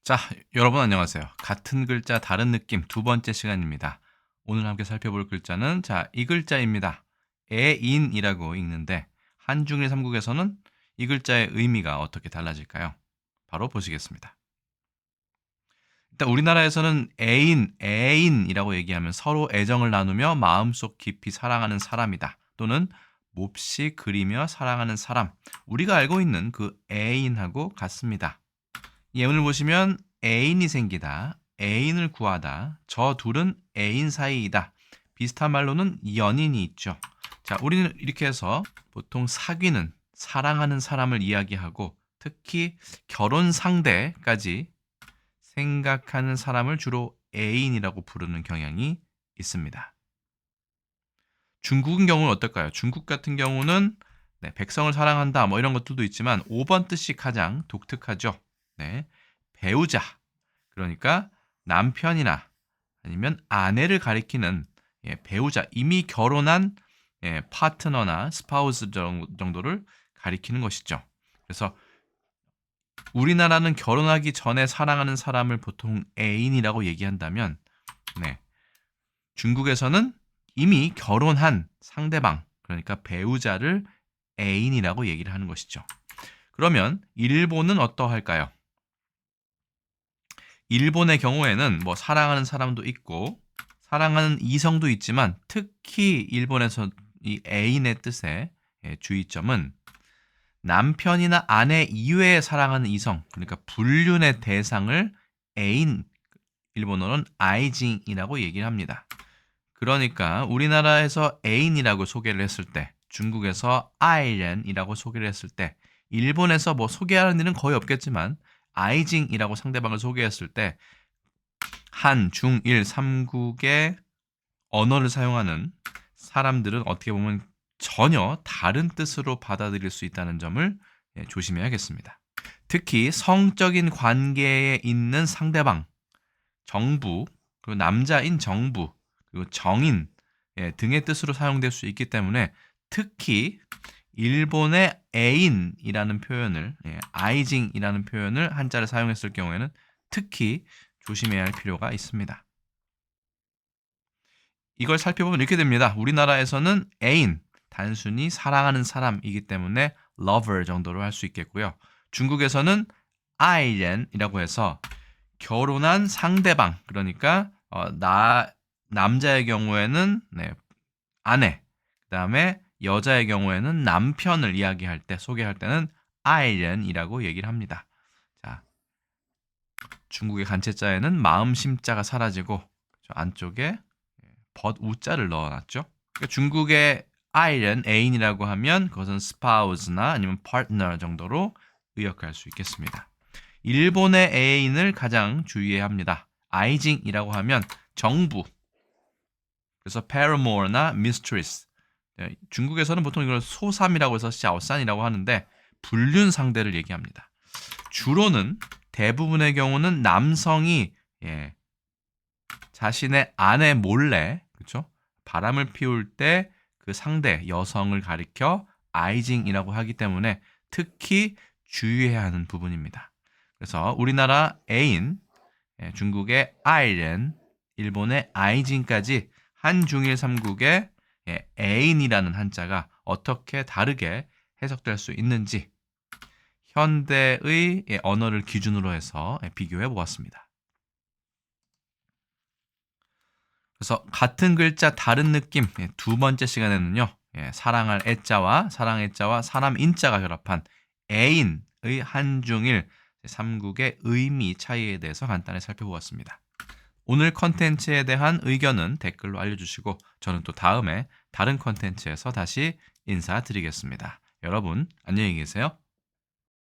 자, 여러분 안녕하세요. 같은 글자 다른 느낌 두 번째 시간입니다. 오늘 함께 살펴볼 글자는 이 글자입니다. 애인이라고 읽는데 한중일 삼국에서는 이 글자의 의미가 어떻게 달라질까요? 바로 보시겠습니다. 일단 우리나라에서는 애인이라고 얘기하면 서로 애정을 나누며 마음속 깊이 사랑하는 사람이다. 또는 몹시 그리며 사랑하는 사람. 우리가 알고 있는 그 애인하고 같습니다. 예문을 보시면 애인이 생기다, 애인을 구하다, 저 둘은 애인 사이이다. 비슷한 말로는 연인이 있죠. 자, 우리는 이렇게 해서 보통 사귀는, 사랑하는 사람을 이야기하고 특히 결혼 상대까지 생각하는 사람을 주로 애인이라고 부르는 경향이 있습니다. 중국은 경우는 어떨까요? 중국 같은 경우는 백성을 사랑한다 뭐 이런 것들도 있지만 5번 뜻이 가장 독특하죠. 배우자, 그러니까 남편이나 아니면 아내를 가리키는 배우자, 이미 결혼한 파트너나 스파우스 정도를 가리키는 것이죠. 그래서 우리나라는 결혼하기 전에 사랑하는 사람을 보통 애인이라고 얘기한다면 중국에서는 이미 결혼한 상대방, 그러니까 배우자를 애인이라고 얘기를 하는 것이죠. 그러면 일본은 어떠할까요? 일본의 경우에는 뭐 사랑하는 사람도 있고 사랑하는 이성도 있지만 특히 일본에서 이 애인의 뜻의 주의점은 남편이나 아내 이외에 사랑하는 이성, 그러니까 불륜의 대상을 애인, 일본어는 아이징이라고 얘기를 합니다. 그러니까 우리나라에서 애인이라고 소개를 했을 때, 중국에서 아이렌이라고 소개를 했을 때, 일본에서 뭐 소개하는 일은 거의 없겠지만 아이징이라고 상대방을 소개했을 때 한, 중, 일, 삼국의 언어를 사용하는 사람들은 어떻게 보면 전혀 다른 뜻으로 받아들일 수 있다는 점을 조심해야겠습니다. 특히 성적인 관계에 있는 상대방, 정부, 그리고 남자인 정부, 그리고 정인 등의 뜻으로 사용될 수 있기 때문에 특히 일본의 애인이라는 표현을, 아이징이라는 표현을 한자를 사용했을 경우에는 특히 조심해야 할 필요가 있습니다. 이걸 살펴보면 이렇게 됩니다. 우리나라에서는 애인, 단순히 사랑하는 사람이기 때문에 lover 정도로 할 수 있겠고요. 중국에서는 아이렌이라고 해서 결혼한 상대방, 그러니까 남자의 경우에는 아내, 그 다음에 여자의 경우에는 남편을 이야기할 때, 소개할 때는 아이렌이라고 얘기를 합니다. 자, 중국의 간체자에는 마음 심자가 사라지고 안쪽에 우자를 넣어놨죠. 그러니까 중국의 아이렌, 애인이라고 하면 그것은 spouse나 아니면 partner 정도로 의역할 수 있겠습니다. 일본의 애인을 가장 주의해야 합니다. 아이징이라고 하면 정부, 그래서 paramour나 mistress. 중국에서는 보통 이걸 소삼이라고 해서 샤오산이라고 하는데 불륜 상대를 얘기합니다. 주로는 대부분의 경우는 남성이 자신의 아내 몰래, 그렇죠? 바람을 피울 때 그 상대 여성을 가리켜 아이징이라고 하기 때문에 특히 주의해야 하는 부분입니다. 그래서 우리나라 애인, 중국의 아이렌, 일본의 아이징까지 한중일 삼국의 애인이라는 한자가 어떻게 다르게 해석될 수 있는지 현대의 언어를 기준으로 해서 비교해 보았습니다. 그래서 같은 글자 다른 느낌 두 번째 시간에는요. 사랑할 애자와 사랑 애자와 사람 인자가 결합한 애인의 한중일 삼국의 의미 차이에 대해서 간단히 살펴보았습니다. 오늘 컨텐츠에 대한 의견은 댓글로 알려주시고 저는 또 다음에 다른 컨텐츠에서 다시 인사드리겠습니다. 여러분 안녕히 계세요.